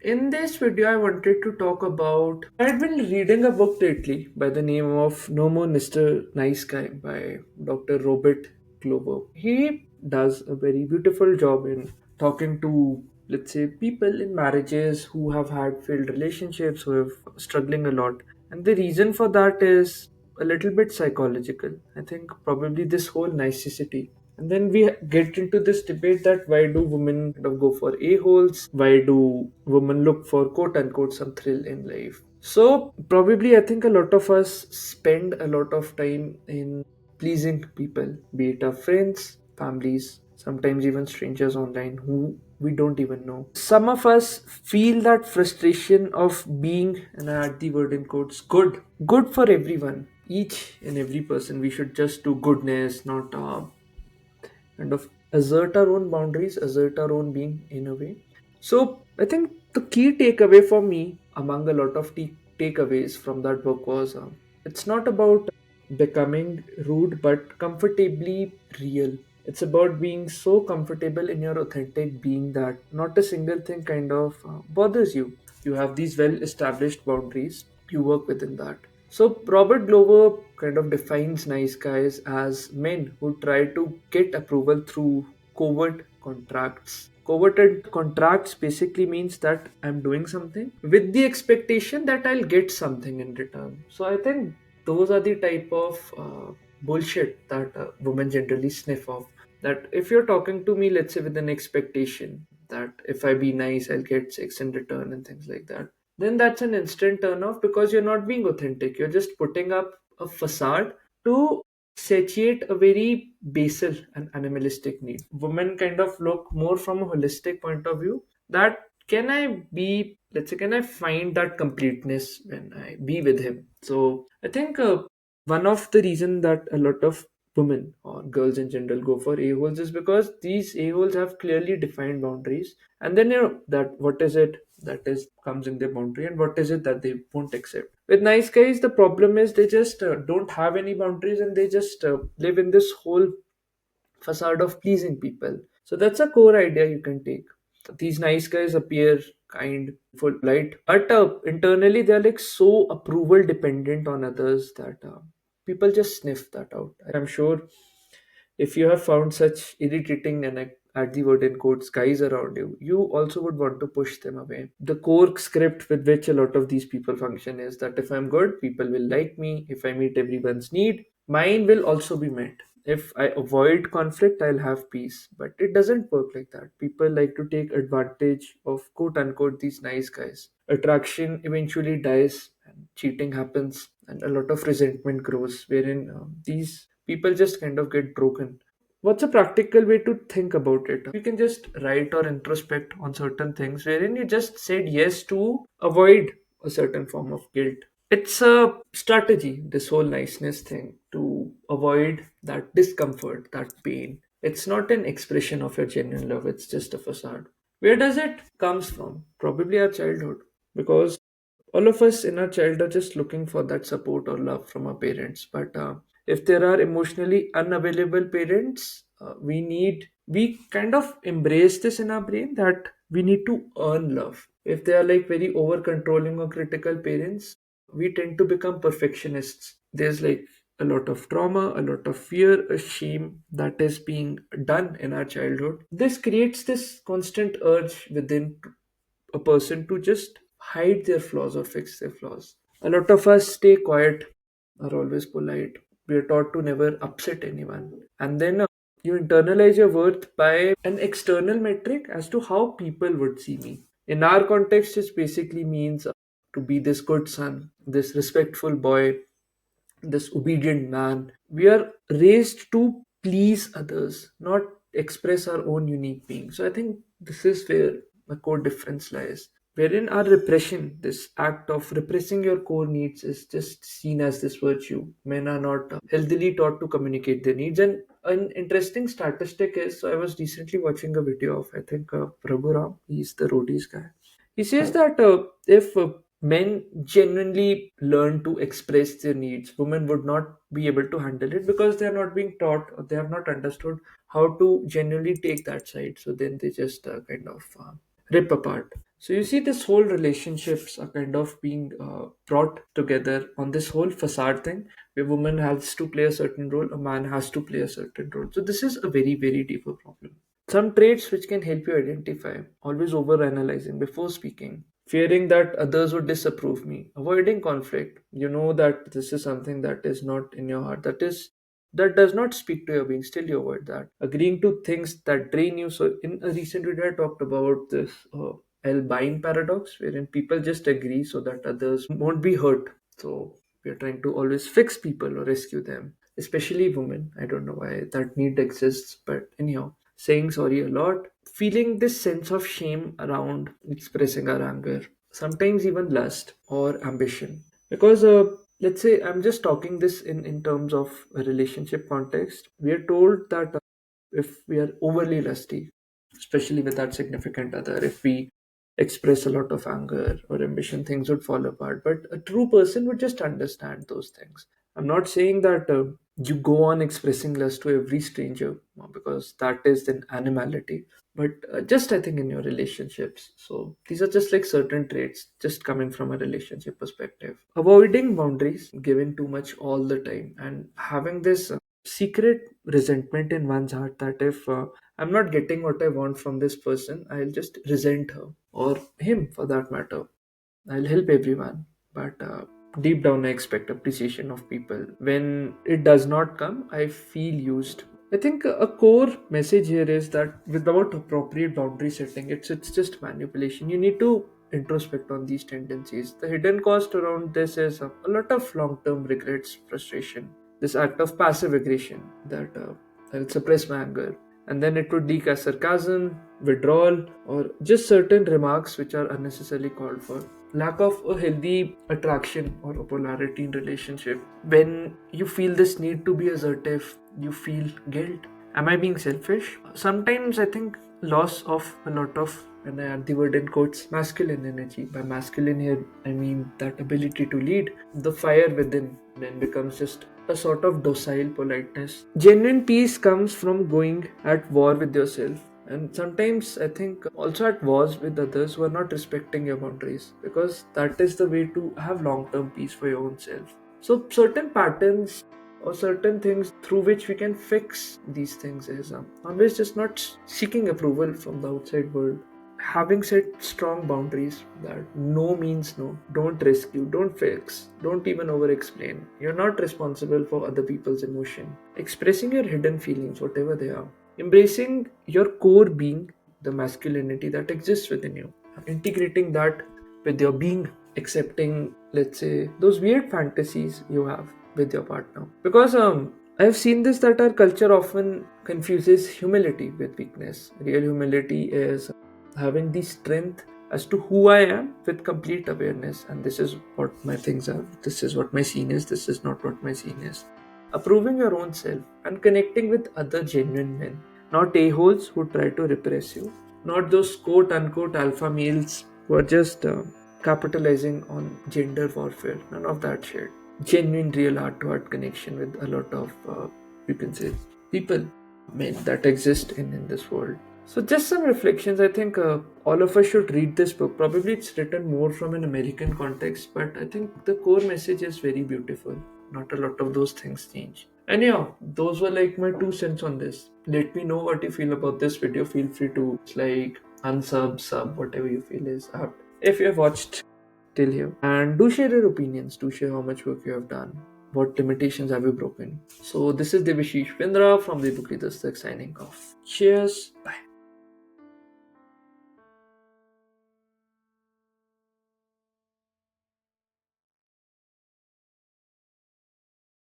In this video, I wanted to talk about. I'd been reading a book lately by the name of No More Mr. Nice Guy by Dr. Robert Glover. He does a very beautiful job in talking to, let's say, people in marriages who have had failed relationships, who have struggling a lot. And the reason for that is a little bit psychological. I think probably this whole nicety, and then we get into this debate that why do women kind of go for a-holes? Why do women look for quote unquote some thrill in life? So, probably I think a lot of us spend a lot of time in pleasing people, be it our friends, families, sometimes even strangers online who we don't even know. Some of us feel that frustration of being, and I add the word in quotes, good. Good for everyone. Each and every person. We should just do goodness, not kind of assert our own boundaries, assert our own being in a way. So I think the key takeaway for me, among a lot of takeaways from that book, was it's not about becoming rude, but comfortably real. It's about being so comfortable in your authentic being that not a single thing kind of bothers you. You have these well established boundaries, you work within that. So Robert Glover kind of defines nice guys as men who try to get approval through covert contracts. Covert contracts basically means that I'm doing something with the expectation that I'll get something in return. So I think those are the type of bullshit that women generally sniff off. That if you're talking to me, let's say with an expectation that if I be nice, I'll get sex in return and things like that, then that's an instant turn off because you're not being authentic. You're just putting up a facade to satiate a very basal and animalistic need. Women kind of look more from a holistic point of view that can I be, let's say, can I find that completeness when I be with him? So I think one of the reason that a lot of women or girls in general go for a-holes is because these a-holes have clearly defined boundaries, and then you know that what is it that is comes in their boundary and what is it that they won't accept. With nice guys, the problem is they just don't have any boundaries and they just live in this whole facade of pleasing people. So that's a core idea you can take. These nice guys appear kind, full light, but internally they're like so approval dependent on others that people just sniff that out. I'm sure if you have found such irritating and I add the word in quotes guys around you, you also would want to push them away. The core script with which a lot of these people function is that if I'm good, people will like me. If I meet everyone's need, mine will also be met. If I avoid conflict, I'll have peace. But it doesn't work like that. People like to take advantage of quote unquote these nice guys. Attraction eventually dies and cheating happens and a lot of resentment grows, wherein these people just kind of get broken. What's a practical way to think about it? You can just write or introspect on certain things wherein you just said yes to avoid a certain form of guilt. It's a strategy, this whole niceness thing, to avoid that discomfort, that pain. It's not an expression of your genuine love, it's just a facade. Where does it comes from? Probably our childhood. Because all of us in our child are just looking for that support or love from our parents. But if there are emotionally unavailable parents, we kind of embrace this in our brain that we need to earn love. If they are like very over controlling or critical parents, we tend to become perfectionists. There's like a lot of trauma, a lot of fear, a shame that is being done in our childhood. This creates this constant urge within a person to just hide their flaws or fix their flaws. A lot of us stay quiet, are always polite. We are taught to never upset anyone. And then you internalize your worth by an external metric as to how people would see me. In our context, it basically means to be this good son, this respectful boy, this obedient man. We are raised to please others, not express our own unique being. So I think this is where the core difference lies. Wherein our repression, this act of repressing your core needs, is just seen as this virtue. Men are not healthily taught to communicate their needs. And an interesting statistic is so I was recently watching a video of, I think, Prabhu Ram, he's the roadies guy. He says that if men genuinely learn to express their needs, women would not be able to handle it because they are not being taught or they have not understood how to genuinely take that side. So then they just kind of rip apart. So you see, this whole relationships are kind of being brought together on this whole facade thing, where woman has to play a certain role, a man has to play a certain role. So this is a very, very deeper problem. Some traits which can help you identify: always over analyzing before speaking, fearing that others would disapprove me, avoiding conflict. You know that this is something that is not in your heart, that does not speak to your being, still you avoid that. Agreeing to things that drain you. So in a recent video, I talked about this Albine paradox, wherein people just agree so that others won't be hurt. So we are trying to always fix people or rescue them, especially women. I don't know why that need exists, but anyhow, saying sorry a lot, feeling this sense of shame around expressing our anger, sometimes even lust or ambition. Because let's say I'm just talking this in terms of a relationship context. We are told that if we are overly lusty, especially with that significant other, if we express a lot of anger or ambition, things would fall apart. But a true person would just understand those things. I'm not saying that you go on expressing lust to every stranger, because that is an animality. But just I think in your relationships. So these are just like certain traits, just coming from a relationship perspective. Avoiding boundaries, giving too much all the time, and having this secret resentment in one's heart that if I'm not getting what I want from this person, I'll just resent her or him for that matter. I'll help everyone, but deep down I expect appreciation of people. When it does not come, I feel used. I think a core message here is that without appropriate boundary setting, it's just manipulation. You need to introspect on these tendencies. The hidden cost around this is a lot of long-term regrets, frustration, this act of passive aggression that I'll suppress my anger, and then it would leak as sarcasm, withdrawal, or just certain remarks which are unnecessarily called for. Lack of a healthy attraction or a polarity in relationship. When you feel this need to be assertive, you feel guilt. Am I being selfish? Sometimes I think loss of a lot of, and I add the word in quotes, masculine energy. By masculine here, I mean that ability to lead. The fire within then becomes just a sort of docile politeness. Genuine peace comes from going at war with yourself. And sometimes I think also at wars with others who are not respecting your boundaries, because that is the way to have long term peace for your own self. So, certain patterns or certain things through which we can fix these things is always just not seeking approval from the outside world. Having set strong boundaries that no means no, don't rescue, don't fix, don't even over explain. You're not responsible for other people's emotion. Expressing your hidden feelings, whatever they are, embracing your core being, the masculinity that exists within you, integrating that with your being, accepting, let's say, those weird fantasies you have with your partner. Because I've seen this that our culture often confuses humility with weakness. Real humility is having the strength as to who I am with complete awareness, and this is what my things are, this is what my scene is, this is not what my scene is. Approving your own self and connecting with other genuine men, not a-holes who try to repress you, not those quote unquote alpha males who are just capitalizing on gender warfare. None of that shit. Genuine, real heart to heart connection with a lot of, you can say, people, men that exist in this world. So, just some reflections. I think all of us should read this book. Probably it's written more from an American context, but I think the core message is very beautiful. Not a lot of those things change. Anyhow, those were like my 2 cents on this. Let me know what you feel about this video. Feel free to like unsub, sub, whatever you feel is apt. If you have watched till here, and do share your opinions. Do share how much work you have done. What limitations have you broken? So this is Debu Ki Dastak from Debu Ki Dastak signing off. Cheers. Bye.